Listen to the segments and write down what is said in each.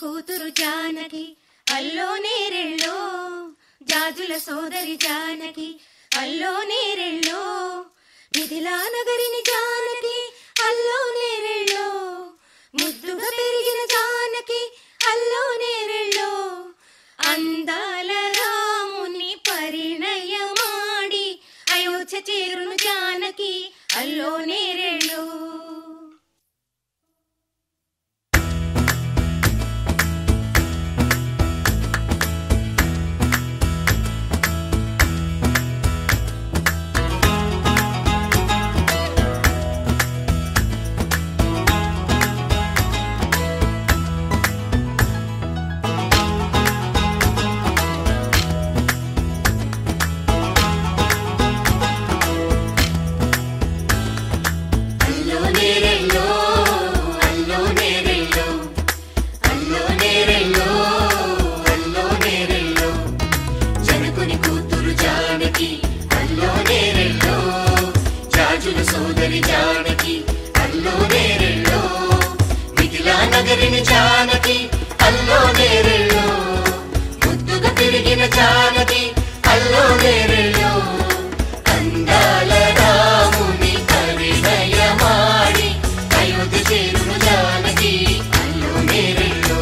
కూతురు జానకి అల్లో నేరెళ్ళో, జాజుల సోదరి జానకి అల్లో నేరెళ్ళో, మిథిలా నగరిని జానకి అల్లో నేరెళ్ళో, ముద్దుగా పెరిగిన జానకి అల్లో నేరెళ్ళో, అందాల రాముని పరిణయమాడి అయోధ్య చేరును జానకి అల్లో నేరెళ్ళో. సోదరి జానకి అల్లో నేరెళ్ళో, మిథిలా నగరిని జానకి అల్లో నేరెళ్ళో, ముద్దుగా పెరిగిన జానకి అల్లో నేరెళ్ళో, అందాల రాముని పరిణయమాడి అయోధ్య చేరును జానకి అల్లో నేరెళ్ళో.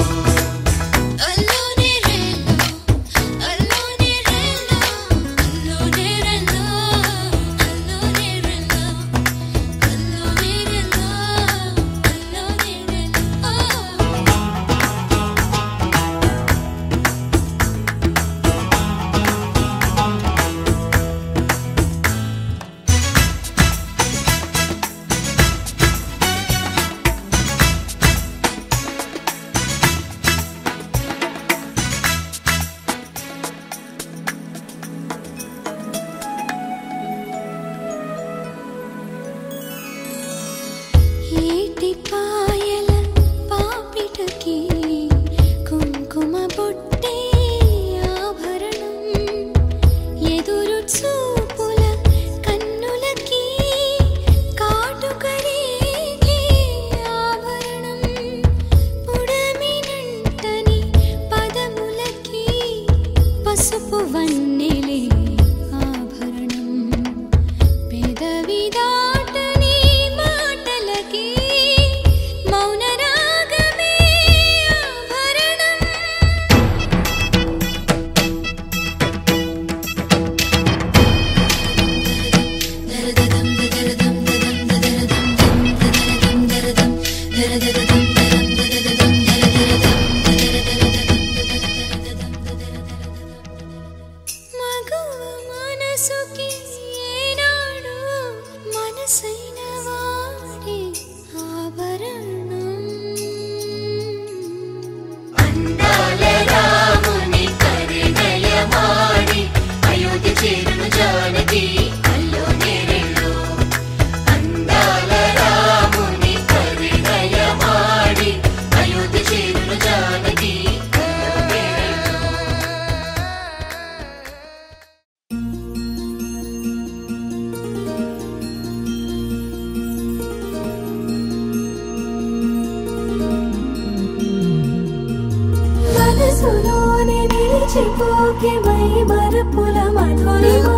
చిపోకే మై మరుపుల మధురిమా,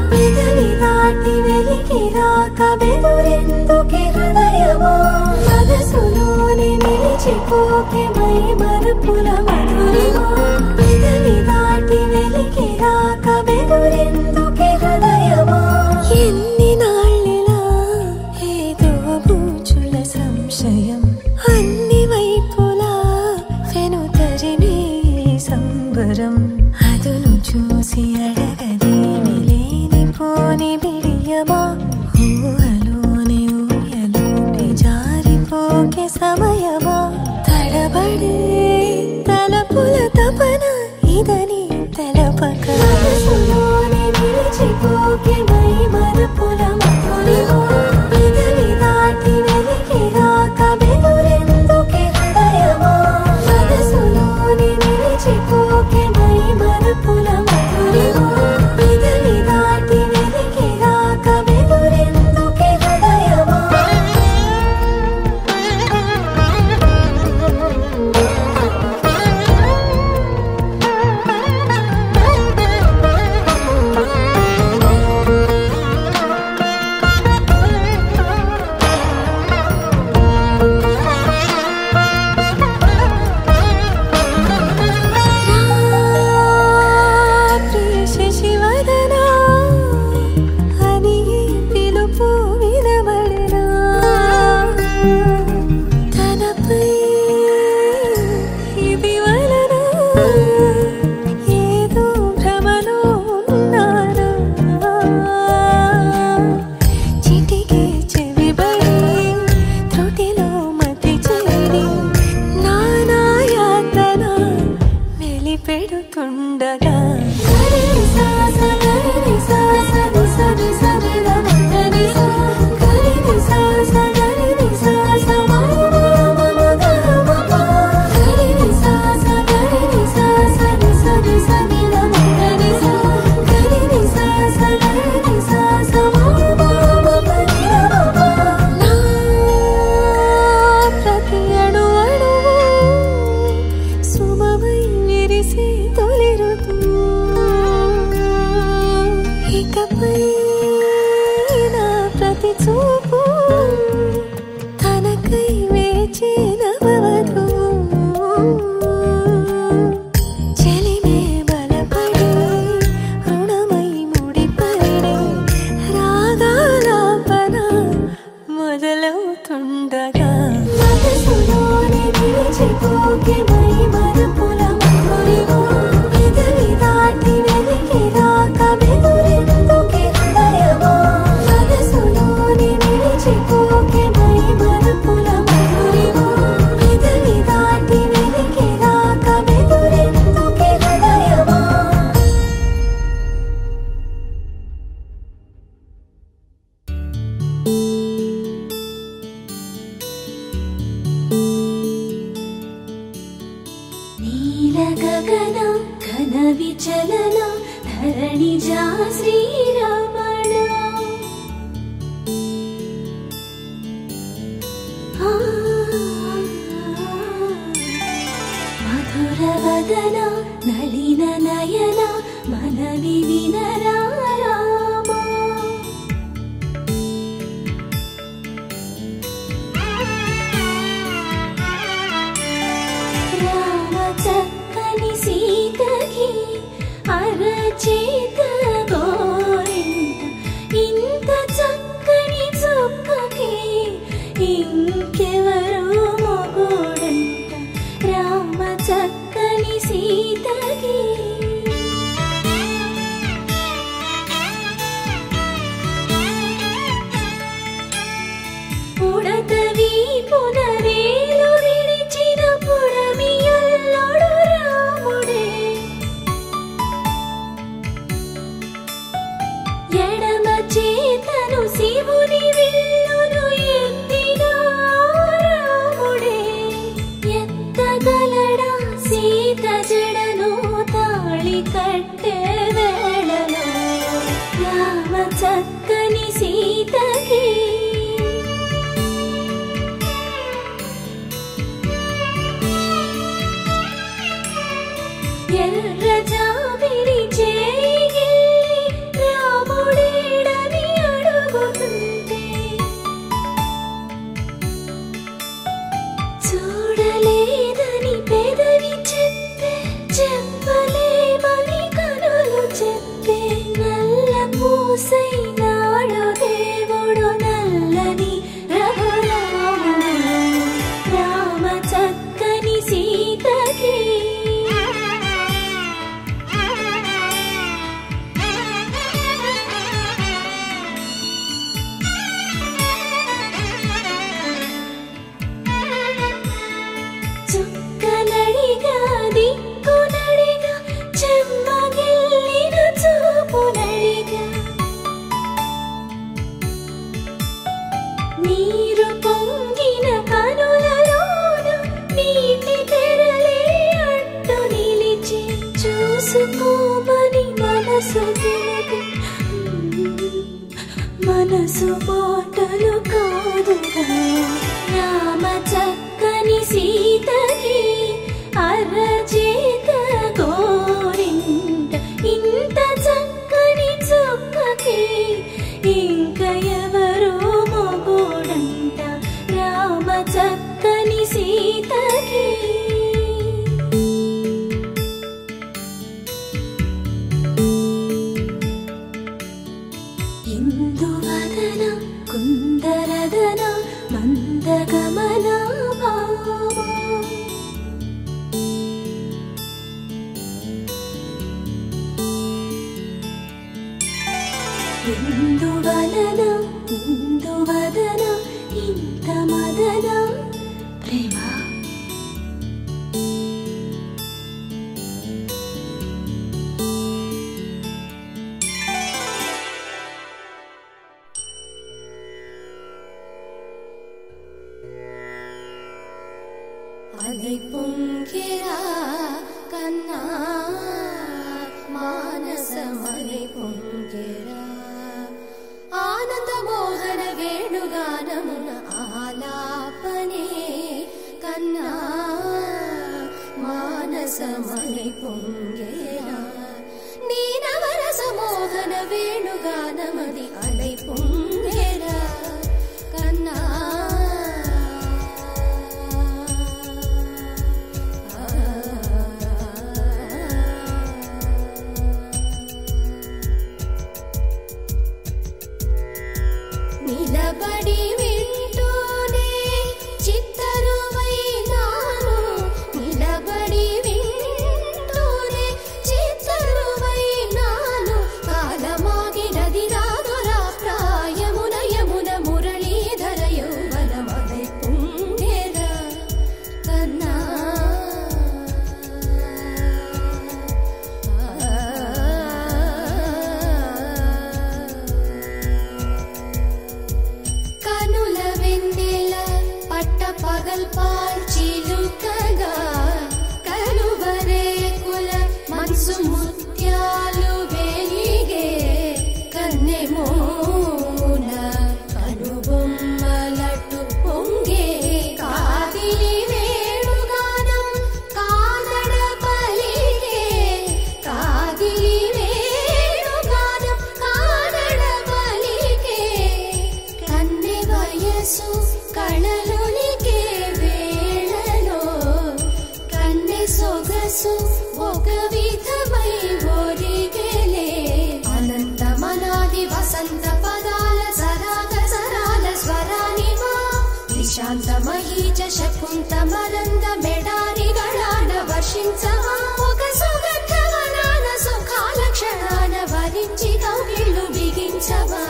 పెదవి దాటి వెలికి రాక బెదురెందుకే హృదయమా, మనసులోనే నిలిచిపోకే మై మరుపుల మధురిమా, పెదవి దాటి వెలికి రాక బెదురెందుకే హృదయమా. ఎన్ని నాళ్ళిలా ఏదో బూచుల సంశయం, అన్ని వైపులా వెనుతరినే సంబరం, అదును చూసి అడగదేమి లేని పోని బిడియమా, ఊహలు నిజ శ్రీరమణ మధుర వదన నళిన నయన మనవి వినరా రామా రామ చక్కని సీతకి అరచేత గోరింట ఇంత చక్కని చుక్కకి ఇంకెవరు మొగుడంట రామ చక్కని సీతకి పుడతవి పునరేలు విడిచిన పుడమియల్లోడు రాముడే ఎడమ చేతను శివుని విల్లును ఎత్తిన రాముడే ఎత్తగలడా సీత జడను తాళి కట్టే వేళలో రామ చక్కని సీతకి ఎర్ర జాబిలి చేయి రాముడేడని అడుగుతుంటే చూడలేదని పెదవి చెప్పే చెప్పలేమని కనులు చెప్పే నల్ల పూసై నాడు దేవుడు నల్లని రఘురాముడు రామ చక్కని సీతకి చుక్కనడిగా దిక్కునడిగా చెమ్మగిల్లిన చూపునడిగా నీరు పొంగిన కనులలోన నీటి తెరలే అడ్డు నిలిచి చూసుకోమని మనసు తెలిపి మనసు మాటలు కాదుగా రామ చక్కని సీతకి అరచేత గోరింట ఇంత చక్కని చుక్కకి ఇంక ఎవరు మొగుడంట రామ చక్కని సీతకి ఇందువదన కుందరదన మందగమన భామా ఇందువలన ఇందువదన ఇంత మదన ప్రేమ அலை பொங்கிறா கண்ணா మానసమై పొంగెరా ఆనంద మోహన వేణుగానమున ఆలాపనే కన్నా మానసమై పొంగెరా నీ నవరస మోహన వేణుగానమది అలై పొంగెరా కన్నా నిలబడి వింటూనే చిత్తరువైనాను నిలబడి వింటూనే చిత్తరువైనాను కాలమాగినది రాదురా ಕುಂತಮರಂದ ಮೆಡಾರಿಗಳಾನ ವರ್ಷಿಂಚವ ఒక సుగంధవనాన సుఖాల క్షణాన వరించి కౌగిళ్ళు బిగించవా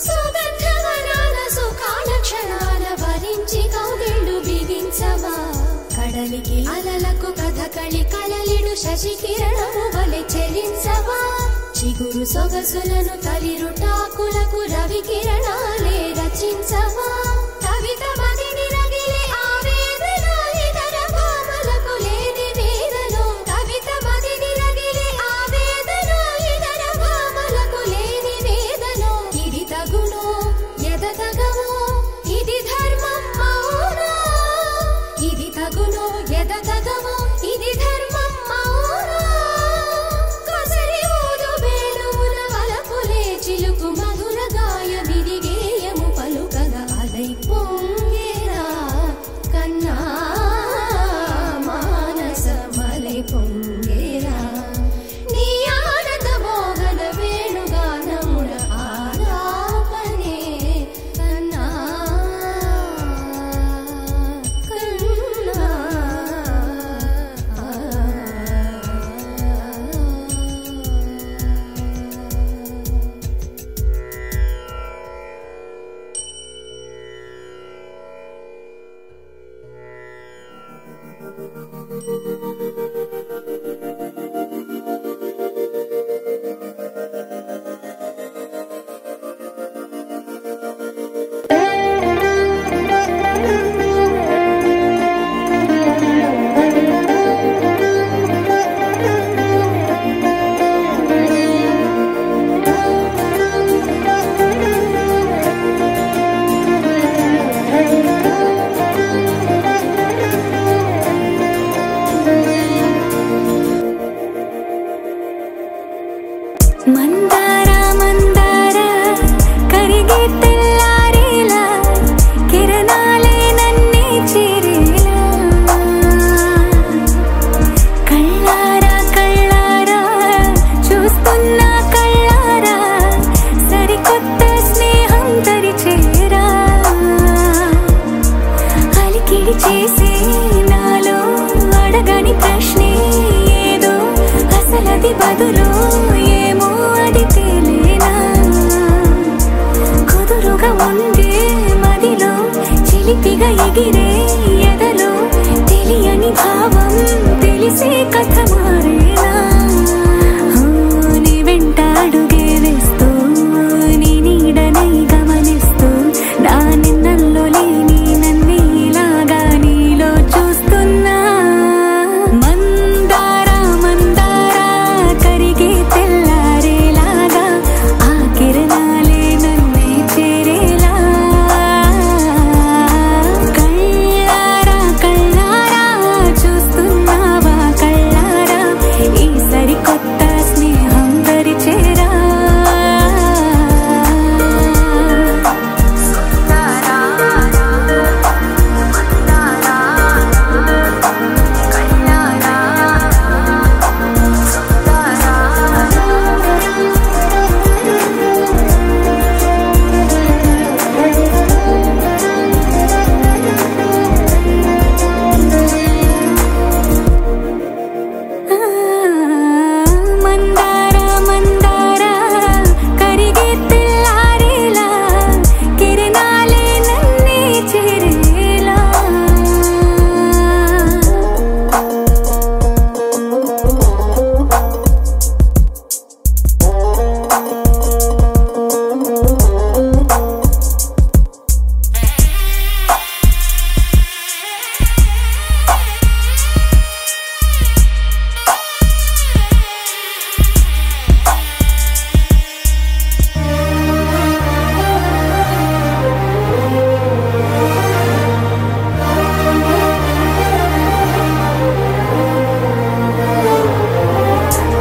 సుగంధవనాన సుఖాల క్షణాన వరించి కౌగిళ్ళు బిగించవా కడలికి అలలకు కథకళి కళలిడు శశి కిరణము వలె చెలించవా చిగురు సొగసులను తలిరుటాకులకు రవి కిరణాలే రచించవా కవిత మదిని రగిలే ఆవేదన ఇతర భామలకు లేని వేదనో కవిత మదిని రగిలే ఆవేదన ఇతర భామలకు లేని వేదనో ఇది తగునో ఎదతగమో ఇది ధర్మం మౌనా ఇది తగునో ఎదతగమో ఇది ధర్మం మౌనా కసరి ఊదు బేలుమున వలపులే చిలుకు మధుర గాయమిది గేయము పలుకగా అలై పొంగేరా కన్నా మానసమలై పొంగేరా నీ ఆనంద మోహన వేణుగానమున ఆలాపనే కన్నా కన్నా మందార మందార కరిగే తెల్లారేలా కిరణాలే నన్నే చేరేలా కళ్ళారా కళ్ళారా చూస్తున్నా కళ్ళారా సరికొత్త స్నేహం దరిచేరా అలికిడి చేసే నాలో అడగని ప్రశ్నే ఏదో అసలది బదులు ఏమో అది తేలేనా కుదురుగా ఉండే మదిలో చిలిపిగా ఎగిరే ఎదలో తెలియని భావం తెలిసే కథ మారేనా నీ వెంట అడుగే వేస్తూ నీ నీడనై గమనిస్తూ నా నిన్నల్లో లేని నన్నే ఇలాగా నీలో చూస్తున్నా మందార మందార కరిగే తెల్లారేలాగా ఆ కిరణాలే నన్నే చేరేలా కళ్ళారా కళ్ళారా చూస్తున్నావా కళ్ళారా ఈ సరికొత్త స్నేహం దరిచేరా మందార మందార కరిగే తెల్లారేలా కిరణాలే నన్నే చేరేలా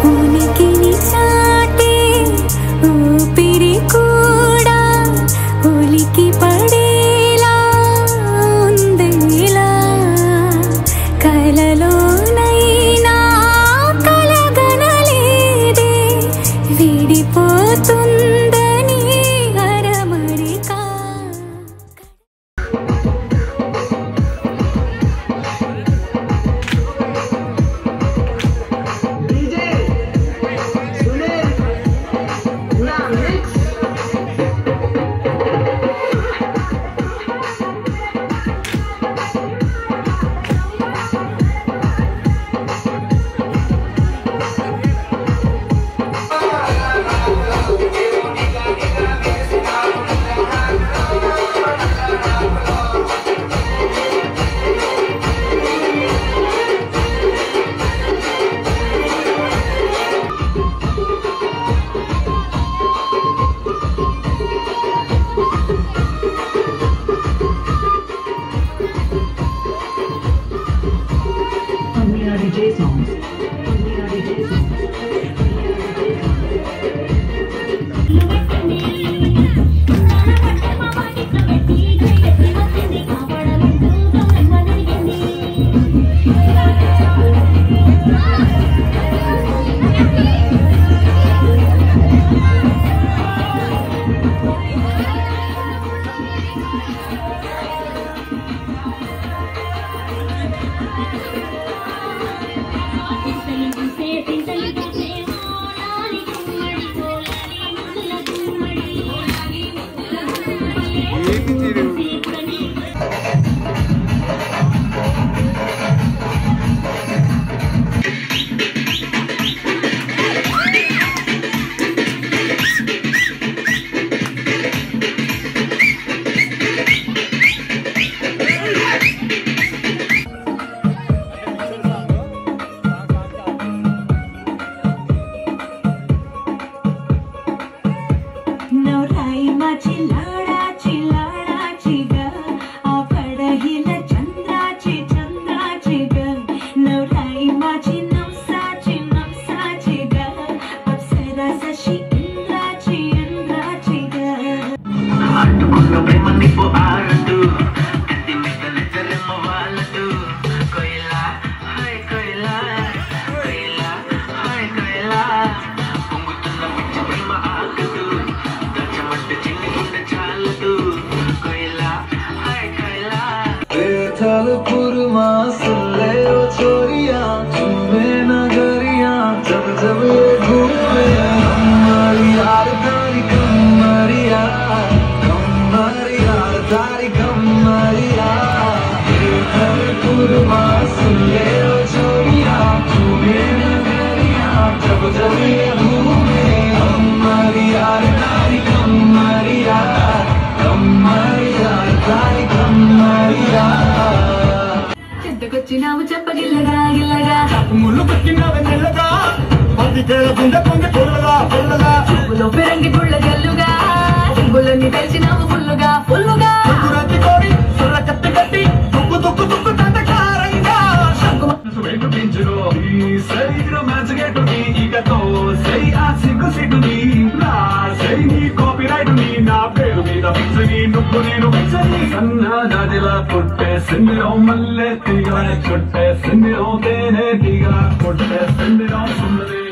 ఉనికిని చాటే ఊపిరి కూడా ఉలికి పడేలా ఉందేలా కలలోనైనా కలగనలేదే విడిపోతుందని అరమరిక చెట్టుకొచ్చినావు చెప్పగిల్లగా గిల్లగా ముళ్ళు పెట్టినావు మెల్లగా గుండె పొంగి పొల్లగా పొల్లగా చెప్పులో పెరంగి గుళ్ళ జల్లుగా సింగులన్నీ తెలిసినావు ఫుల్లుగా ఫుల్లుగా రత్తి కోడి సొర్ర కత్తి కట్టి దుక్కు దుక్కు దుక్కు దండకారంగా వెంటు పెంచులో ఈ శరీరం మ్యాచ్గేటుని ఇకతో సై ఆ సిగ్గు సిగ్గుని నా సై నీ కాపీరైట్ ని నా పేరు మీద పిచ్చని నువ్వు నేను పిచ్చని సన్న నదిలా పుట్టే సిందిరం మల్లె తీగ చుట్టే సిందిరం తేనె తీగ పుట్టే సిందిరం సుందరి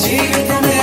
జీవితమే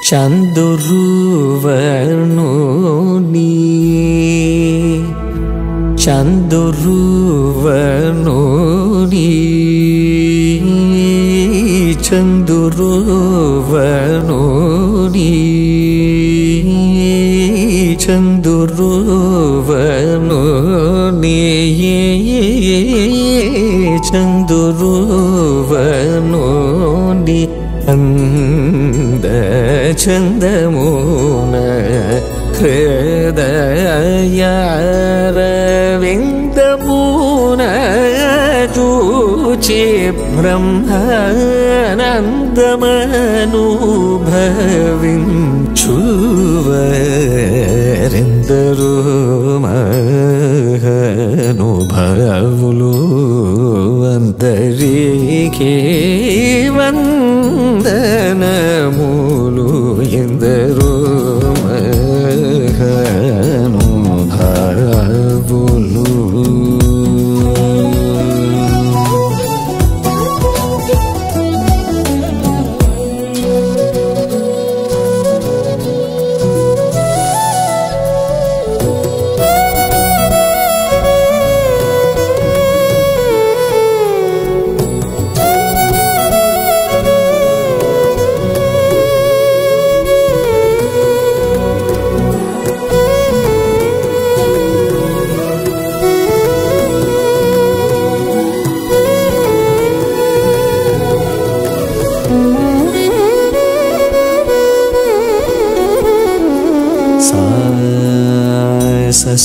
చందురువర్ణుని చందురువర్ణుని చందురువర్ణుని చందురువర్ణుని చందురువర్ణుని అంద చందమున హృదయారవిందమున చూచి బ్రహ్మానందమనుభవించువరెందరూ మహానుభావులు అందరికీ వందనములు ఎందరో మహానుభావులు.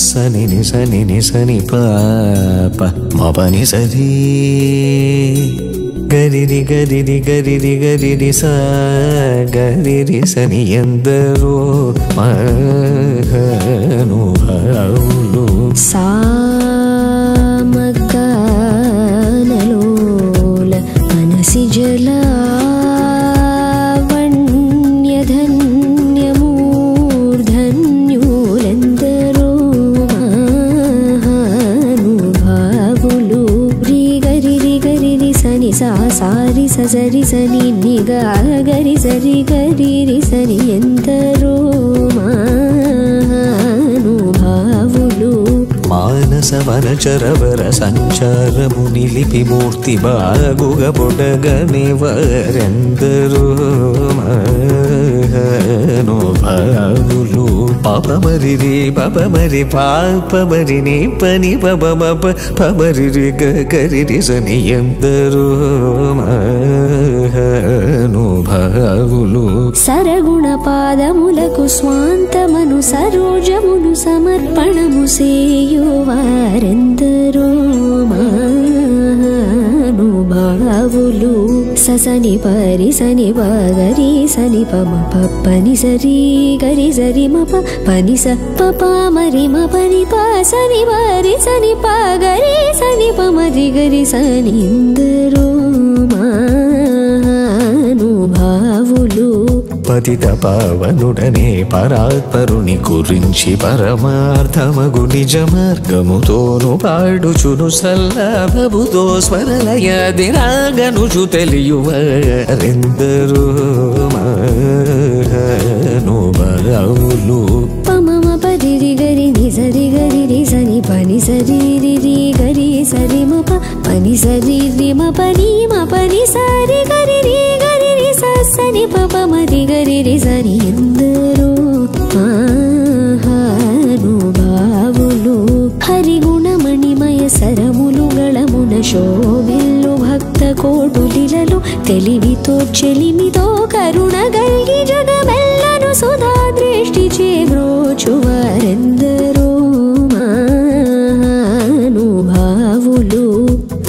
సని నిసని నిసని పాప మపని సరి గరిరి గరిరి గరిరి గరిరి సా గరిరి సని ఎందరో మహానుభావులు. సామగానలోల మనసి జలావణ్యధన్యమూర్ధన్యులెందరో మహానుభావులు. రి గరిరి గరిరి సని సా సారి సరి సని నిగా గరి సరి గరిరి సని ఎందరో మహానుభావులు. మానస వనచరవర సంచారము నిలిపి మూర్తి బాగుగ పొడగని వరెందరో మహానుభావులు. పాపమరి రే పాపమరి పాపమరి నీ పని పబమప పమరి రి గరి సని ఎందరో మహానుభావులు. సరగుణ పాదములకు స్వాంతమను సరోజమును సమర్పణము సేయువారెందరో మహానుభావులు. ససని పరి సని పగరి సని పమ పని సరి గరి సరి మప పని స పప మరి మ పని ప సని పరి సని పగరి సని పమరి గరి సని ఎందరో మహానుభావులు. పతిత పావనుడనే పరాత్పరుని గురించి పరమార్థమగు నిజ మార్గముతోను పాడుచును సల్లభముతో స్వరలయదిరాగనుచు తెలియువరెందరో మహానుభావులు. పమమ పదిరి గరి నిసరి గరి రి సని పని సరి రి రి గరి సరి మ పని సరి రి మ పని సరి గరి రి గరి రి సని పప మరి గరి రి సని ఎందరో మహానుభావులు. హరిగుణమణిమయ సరములు గళమున శోభిల్లు భక్త కోటులిలలో తెలివితో చెలిమితో కరుణ గల్గి జగమెల్లను సుధా దృష్టి చేబ్రోచువారెందరో మహానుభావులు.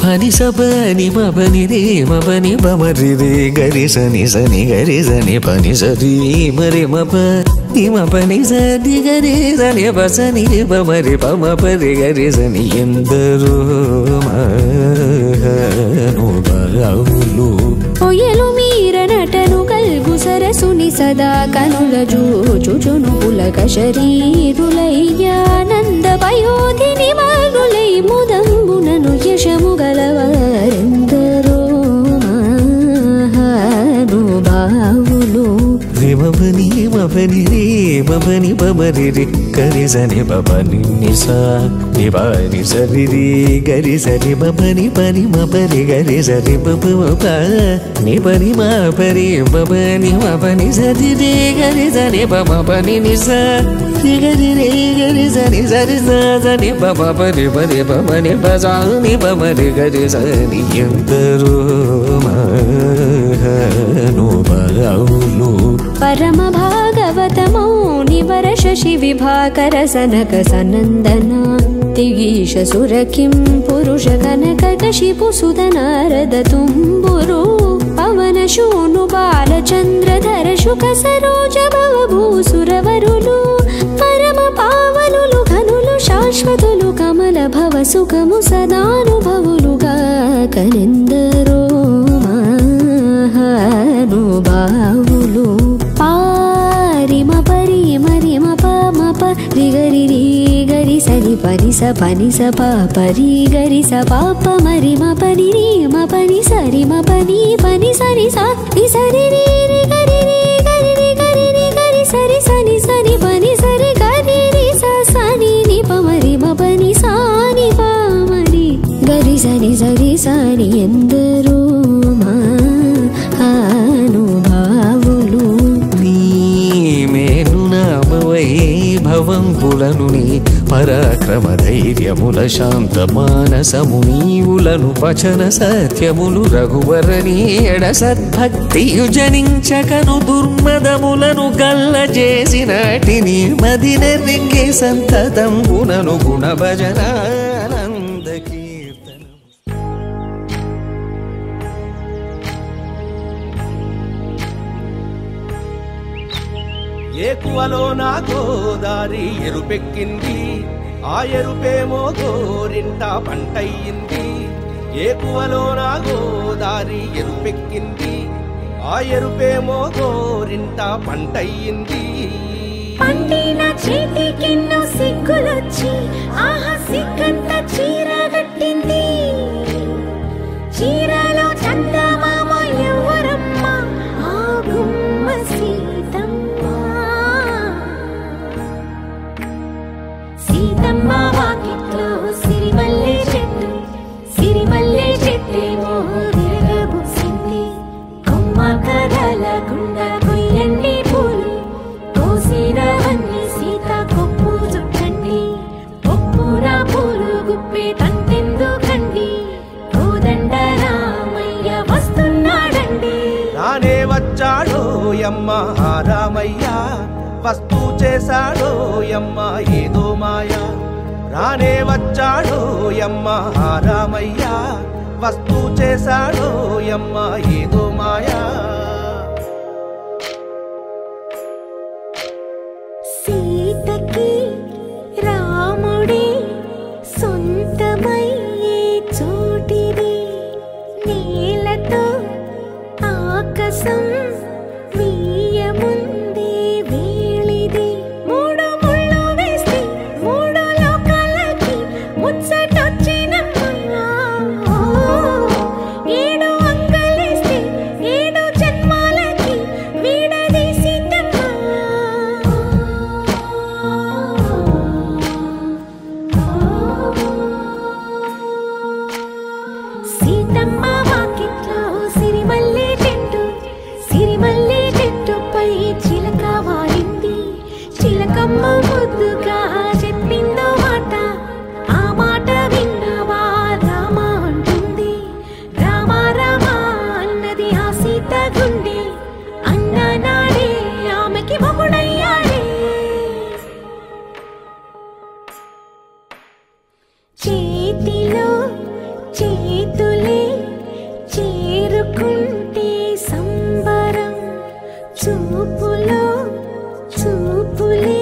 పని సపని మపని రే మపని పమరి రే గరి సని సని గరి సని పని సరి మరి మప పని సరి గరి సని పసని పమరి పమ పరి గరి సని ఎందరో మహానుభావులు. ఒయలు మీర నటను కల్గు సరసుని సదా కనుల జూచుచును పులక శరీరులయ్యానంద పయోధిని మగులై ముదంబునను యశము గలవారెందరో మహానుభావులు. రే మపని మపని రే మపని పమరి రే గరి సని పపని నిసా నిపాని సరి రే గరి సని మపని పని మపరి గరి సరి పప మప నిపని మపరి మపని మపని సరి రే గరి సని పపని నిసా గరి రే గరి సని సరి సని పపరి పరి పపని పసాని పమరి గరి సని ఎందరో మహానుభావులు పరమ భాగవతమౌ నివర శశి విభాకర సనక సనందన తిగీష సురకిం పురుష కనక కశిపు సుత నారద తుంబురు పవన శూను బాలచంద్రధర శుక సరోజ భవ భూసురవరులు పరమ పావనులు ఘనులు శాశ్వతులు కమల భవ సుఖము సదానుభవులుగా కనెందరో మహానుభావులు పారిమ పరిమ రిమ పమ పరి గరి రి గరి సరి పని స పరి గరి స పాప మరిమ పని రి మ పని సరి మ పని పని సరి స రి సరి రి రి గరి రి గరి రి గరి రి గరి సరి సని సని పని సరి గరి రి స సని ని పమరి మ పని సాని పమరి గరి సని సరి సని ఎందరో మహానుభావులు నీ మేను నామ వైభవంబులను నీ పరాక్రమ ధైర్యముల శాంత మానసము నీవులను వచన సత్యములు రఘువరని ఎడ సద్భక్తియు జనించకను దుర్మదములను గల్ల చేసినటిని మదిన రింగే సంతతంబునను గుణ భజనానంద కీర్తనం ఏకువలో నా గోదారి ఎరుపెక్కింది ఆ ఎరుపేమో గోరింట పంటయ్యింది ఏకువలో నా గోదారి ఎరుపెక్కింది ఆ ఎరుపేమో గోరింట పంటయ్యింది పండిన చేతికెన్నో సిగ్గులొచ్చి ఆహా సిగ్గంత చీర కట్టింది చీరలో చందమామ ఎవరమ్మ ఆ గుమ్మ సీతమ్మ వాకిట్లో సిరిమల్లె చెట్టేమో విరగబూసింది కొమ్మ కదలకుండా కొయ్యండి పూలు కోసినవన్నీ సీత కొప్పు చుట్టండి కొప్పున పూలు గుప్పే తంతెందుకండి కోదండ రామయ్య వస్తున్నాడండి రానే వచ్చాడో యమ్మ రామయ్య వస్తూ చేశాడో యమ్మ ఏదో మాయ రానే వచ్చాడో యమ్మ రామయ్య వస్తూ చేశాడో యమ్మ ఏదో మాయా సీతకి రాముడే సొంతమయ్యే చోటిది నేలతో ఆకాశం వీయముందే వేళిది మూడు ముళ్ళు వేస్తే మూడు లోకాలకి ముచ్చటొచ్చినమ్మా ఏడు అంకలేస్తే ఏడు జన్మాలకి వీడదీసిద్దమ్మా సీతమ్మ వాకిట్లో సిరిమల్లె చెట్టుపై చిలక వాలింది చిలకమ్మ ముద్దుగా చెప్పిందో మాట ఆ మాట విన్నవా రామ అంటుంది రామ రామ అన్నది ఆ సీత గుండె అన్న నాడే ఆమెకి మొగుడయ్యాడే చేతిలో చేతులే చేరుకుంటే సంబరం చూపులో చూపులే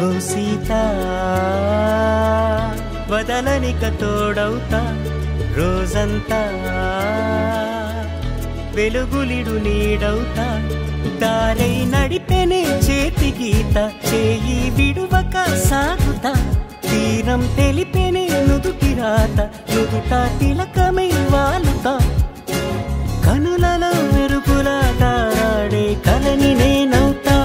ఓ సీత వదలనిక తోడవుతా రోజంతా వెలుగులిడు నీడవుతా దారై నడిపెనే చేతి గీత చేయి విడువక సాగుతా తీరం తెలిపెనే నుదుటి రాత నుదుట తిలకమై వాలుతా కనులలో మెరుపులా తారాడే కలని నేనవుతా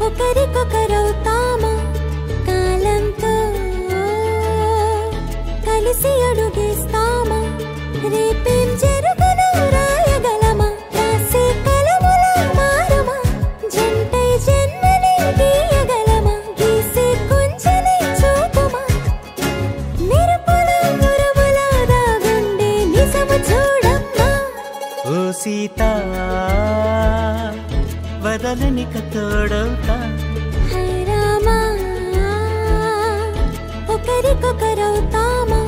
ఒకరికొకరవుతామా కాలంతో కలిసి అడుగేస్తామా రేపేం జరుగును రాయగలమా రాసే కలముల మారమా జంటై జన్మని గీయగలమా గీసే కొంచెని చూపుమా మెరుపుల మురుముల దాగుండే నిజము చూడమ్మా ఓ సీత వదలనిక తోడవుతా రామా ఒకరికొకరవుతామా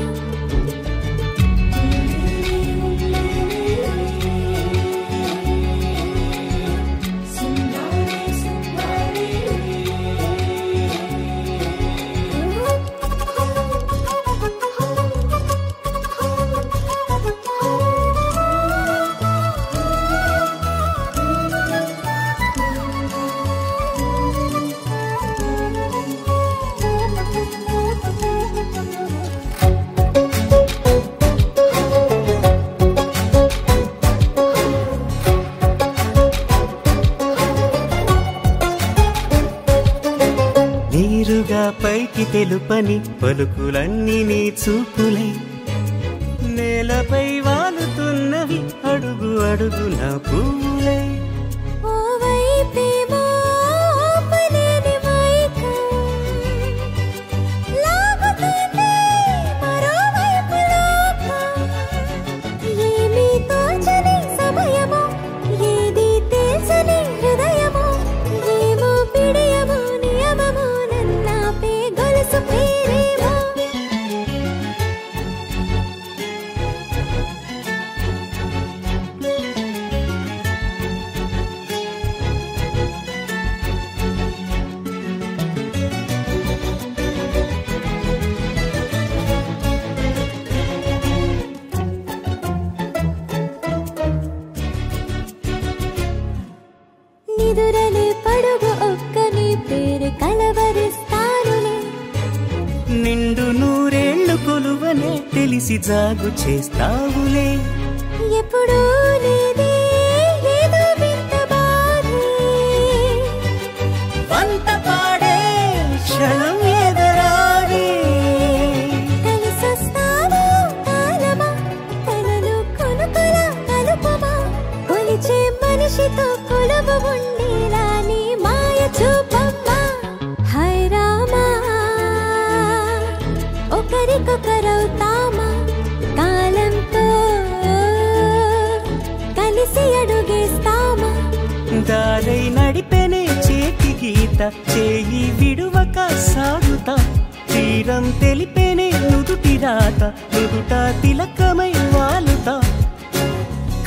నీరుగా పైకి తెలుపని పలుకులన్నీ నీ చూపులై నేలపై వాలుతున్నవి అడుగు అడుగు నా పూలై ఓవైపేమో ఆపలేని మైకం లాగుతుంది మరోవైపు లోకం ఏమీ తోచని సమయమో ఏది తెలుసని హృదయమో ఏమో పిడియమో నియమమో నన్నాపే గొలుసు పేరేమో నిదురలే పడుగు ఒక్క నీ పేరు కలవరిస్తానులే నిండు నూరేళ్లు కొలువనే తెలిసి జాగు చేస్తావులే ఎప్పుడూ లేదే ఏదో వింత బాధే వంత పాడే క్షణం ఎదరాడే కలిసొస్తావో కాలమా కలలు కొనుకల కలుపమా కొలిచే మనిషితో కొలువు ఉండేలా నీ మాయ చూపమ్మా హై రామా ఒకరికొకరవుతామా కాలంతో కలిసి అడుగేస్తామా దారై నడిపెనే చేతి గీత చేయి విడువక సాగుతా తీరం తెలిపెనే నుదుటి రాత నుదుట తిలకమై వాలుతా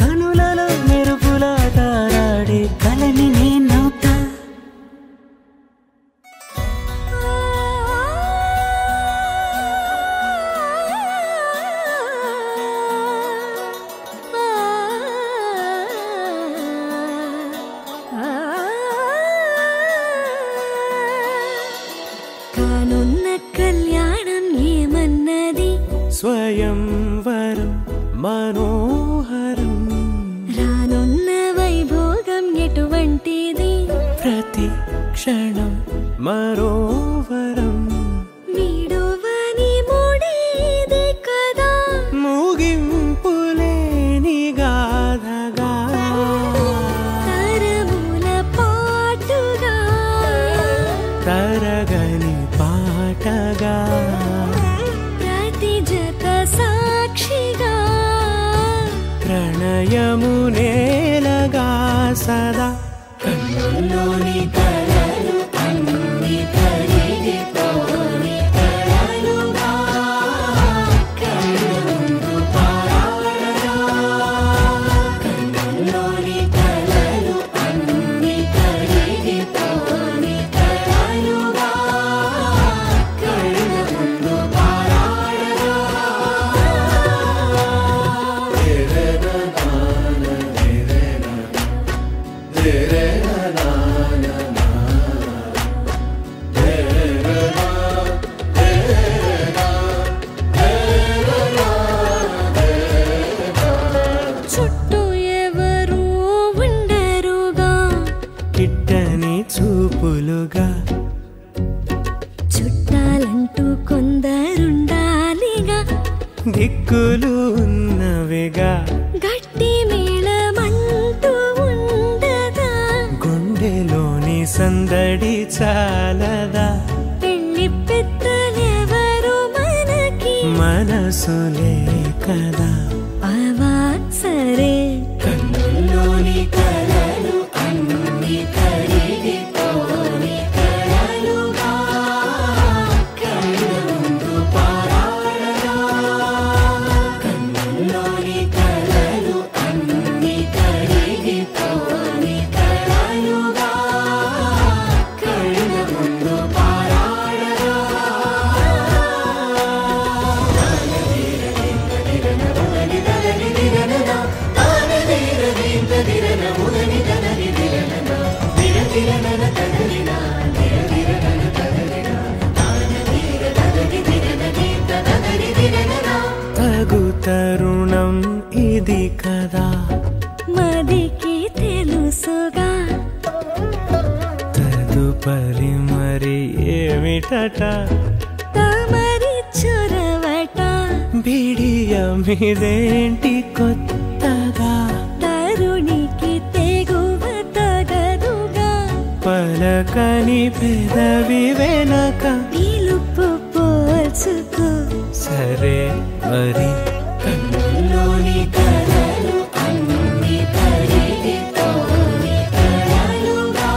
కనులలో మెరుపులా తారాడే కలని నేనవుతా కానున్న కళ్యాణం ఏమన్నది స్వయంవరం మనోహరం రానున్న వైభోగం ఎటువంటిది ప్రతి క్షణం మరోవరం వీడువని మూడేది కదా ముగింపులేని గాథగా తరముల పాటుగా తరగని పాటగా ప్రతి జత సాక్షిగా ప్రణయము నేలగా సదా కన్నుల్లోని కలలు అన్ని కరిగిపోని కలలుగా కన్నుందు పారాడగా కన్నుల్లోని కలలు అన్ని కరిగి కొందరుండాలిగా దిక్కులు ఉన్నవిగా గట్టి మేళమంటూ ఉండదా గుండెలోని సందడి చాలదా పెళ్లి పెద్దలెవరు మనకి మనసులే కదా అవా సరే కన్నుల్లోని కలలు అన్ని కరిగిపోని కలలుగా కళ్ళ ముందు పారాడగా కన్నుల్లోని కలలు అన్ని కరిగిపోని కలలుగా కళ్ళ ముందు పారాడగా తగు తరుణం ఇది కదా మదికి తెలుసుగా తదుపరి మరి ఏమిటట తమరి చొరవట బిడియమిదేంటి కొత్తగా తరుణికి తెగువ తగదుగా పలకని పెదవి వెనక పిలుపు పోల్చుకో సరే మరి కన్నుల్లోని కలలు అన్ని కరిగిపోని కలలుగా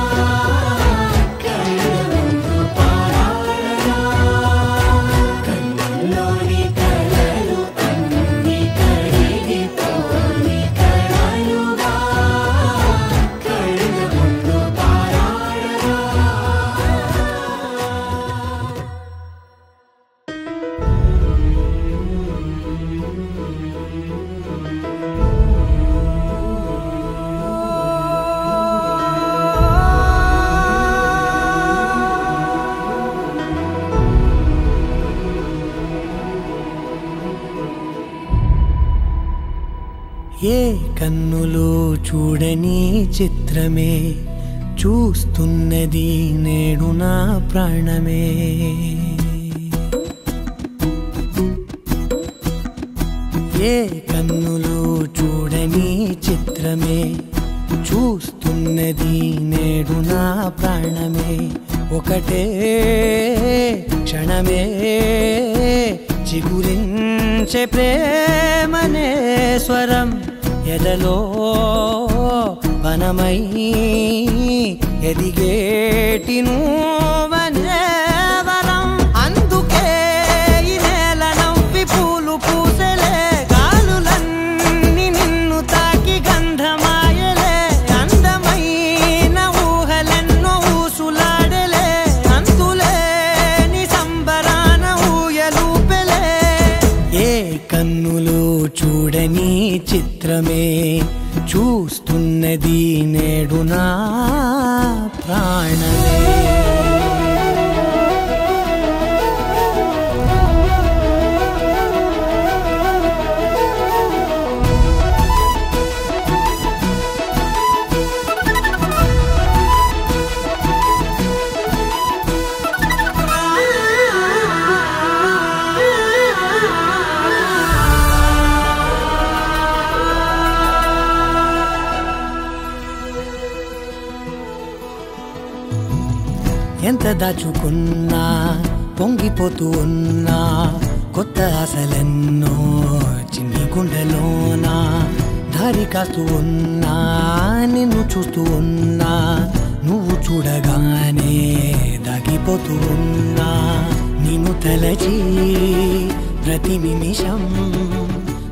కళ్ళ ముందు పారాడగా కన్నుల్లోని కలలు అన్ని కరిగిపోని కలలుగా కళ్ళ ముందు పారాడగా ఏ కన్నులు చూడని చిత్రమే చూస్తున్నది నేడు నా ప్రాణమే ఏ కన్నులు చూడని చిత్రమే చూస్తున్నది నేడు నా ప్రాణమే ఒకటే క్షణమే చిగురించే ప్రేమనే స్వరం ఎదలో వనమై ఎదిగేటి నువ్వనే వరం అందుకే ఈ నేల నవ్వి పూలు పూసలే గాలులన్నీ నిన్ను తాకి గంధమాయలే అందమైన ఊహలెన్నో ఊసులాడలే అంతులేని సంబరాన ఊయలూపెలే ఏ కన్నులు చూడని చిత్రమే చూస్తున్నది నేడు నా ప్రాణమే ఎంత దాచుకున్నా పొంగిపోతూ ఉన్నా కొత్త ఆశలెన్నో చిన్ని గుండెలోనా దారి కాస్తూ ఉన్నా నిన్ను చూస్తూ ఉన్నా నువ్వు చూడగానే దాగిపోతూ ఉన్నా నిన్ను తలచి ప్రతి నిమిషం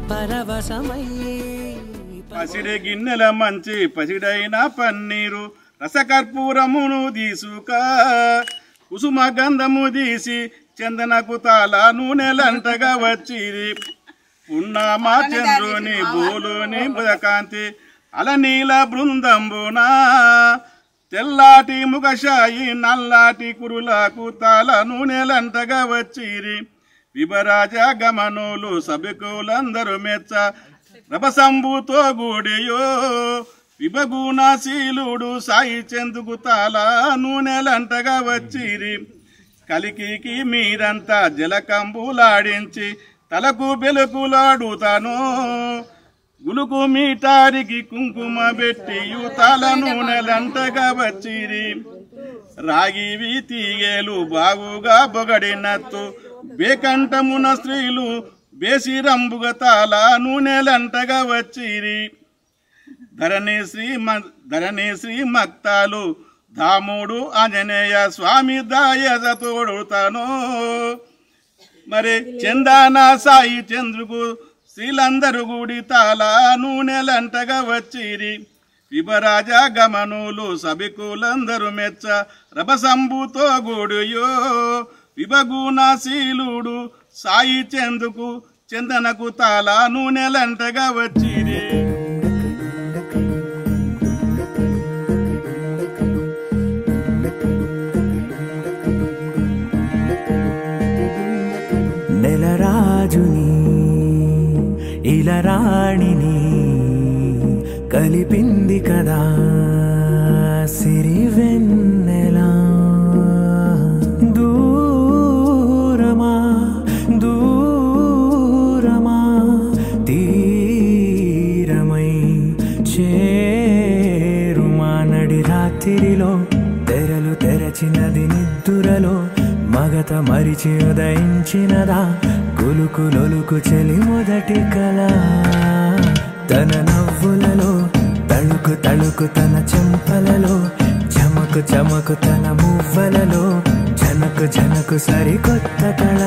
పరవశమై పసిడి గిన్నెల మంచి పసిడైన పన్నీరు రసకర్పూరమును తీసుక కుసుమ గంధము తీసి చందనకు తాళ నూనెలంటగా వచ్చిరి పున్నామా చంద్రుని భూలోని బుధకాంతి అలనీల బృందంబునా తెల్లాటి ముఖశాయి నల్లాటి కురులకు తాళ నూనెలంటగా వచ్చిరి విభరాజ గమనులు సభికులందరూ మెచ్చ రభసంబుతో గూడియో విభగుణశీలుడు సాయి చెందుకు తాళ నూనెలంటగా వచ్చిరి కలికి మీరంతా జలకంబులాడించి తలకు బెలుకులాడుతాను గులుకు మీటారికి కుంకుమ పెట్టి యూతాల నూనెలంటగా వచ్చిరి రాగివి తీగేలు బాగుగా బొగడినత్తు బేకంఠమున స్త్రీలు బేసిరంబుగ తాళ నూనెలంటగా వచ్చిరి ధరణి శ్రీ మక్తాలు దాముడు ఆంజనేయ స్వామి దాయద తోడుతాను మరి చందాన సాయి చంద్రుకు స్త్రీలందరూ గుడి తాళ నూనెలంటగా వచ్చిరి విభరాజ గమనులు సభికులందరూ మెచ్చ రభసంబుతో గూడుయో విభగుణశీలుడు సాయి చందుకు చందనకు తాళ నూనెలంటగా వచ్చిరి నెలరాజుని ఇలరాణిని కలిపింది కదా సిరివెన్నెలా దూరమా దూరమా తీరమై చేరుమా నడి రాత్రిలో తెరలు తెరచినది నిద్దురలో మగత మరిచి ఉదయించినదా కులుకులొలుకు చెలి మొదటి కళ తన నవ్వులలో తళుకు తళుకు తన చెంపలలో చమకు చమకు తన మువ్వలలో జనకు జనకు సరికొత్త కళ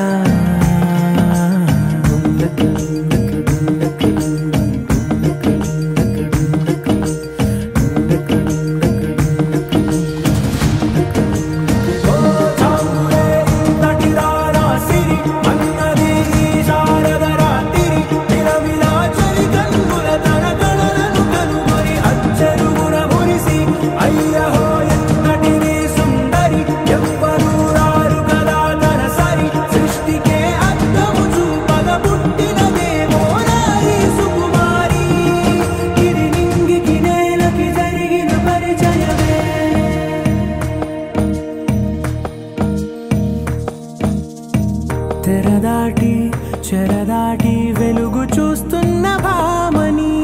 చెరదాటి వెలుగు చూస్తున్న భామని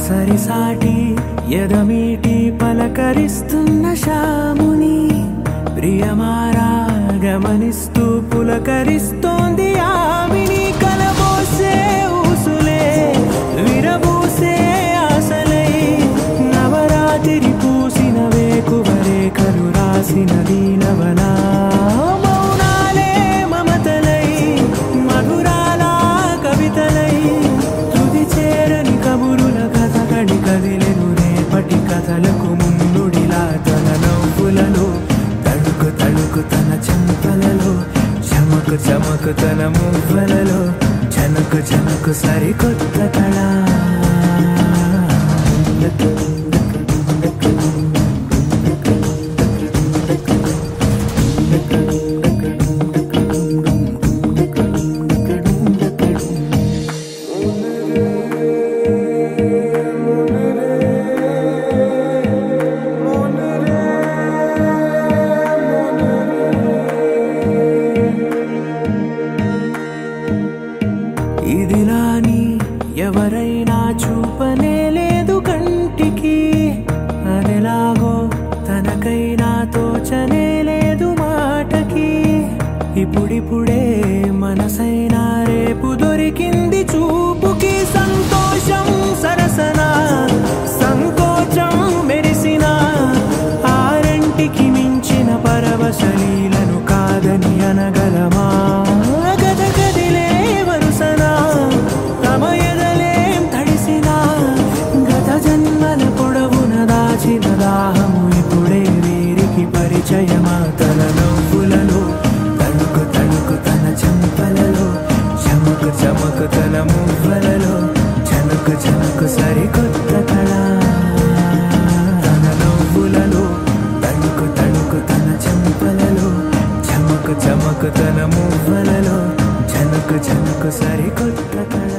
సరిసాటి ఎదమీటి పలకరిస్తున్న శాముని ప్రియమారా గమనిస్తూ పులకరిస్తోంది ఆవిని కలబోసే ఊసులే విరబూసే ఆశలై నవరాత్రి పూసిన వేకువరేఖలు రాసిన దీనవనా కదిలెను రేపటి కథలకు ముందుడిలా తన నవ్వులలో తడుకు తడుకు తన చెంపలలో చమకు చమకు తన మువ్వలలో జనకు జనకు సరికొత్త కళ ఇదిలాని ఎవరైనా చూపనే లేదు కంటికి అదెలాగో తనకైనా తోచనే లేదు మాటకి ఇప్పుడిప్పుడే మనసైనా రేపు దొరికింది చూపుకి సంతోషం సరసన సంకోచం మెరిసిన ఆరంటికి మించిన పరవశలీలను కాదని అనగలమా దాహము ఇప్పుడే వీరికి పరిచయమా తన నవ్వులలో తణుకు తణుకు తన చెంపలలో చమకు చమకు తన మువ్వలలో జనకు జనకు సరికొత్త కళ తన నవ్వులలో తణుకు తణుకు తన చెంపలలో చమకు చమకు తన మువ్వలలో జనకు జనకు సరికొత్త కళ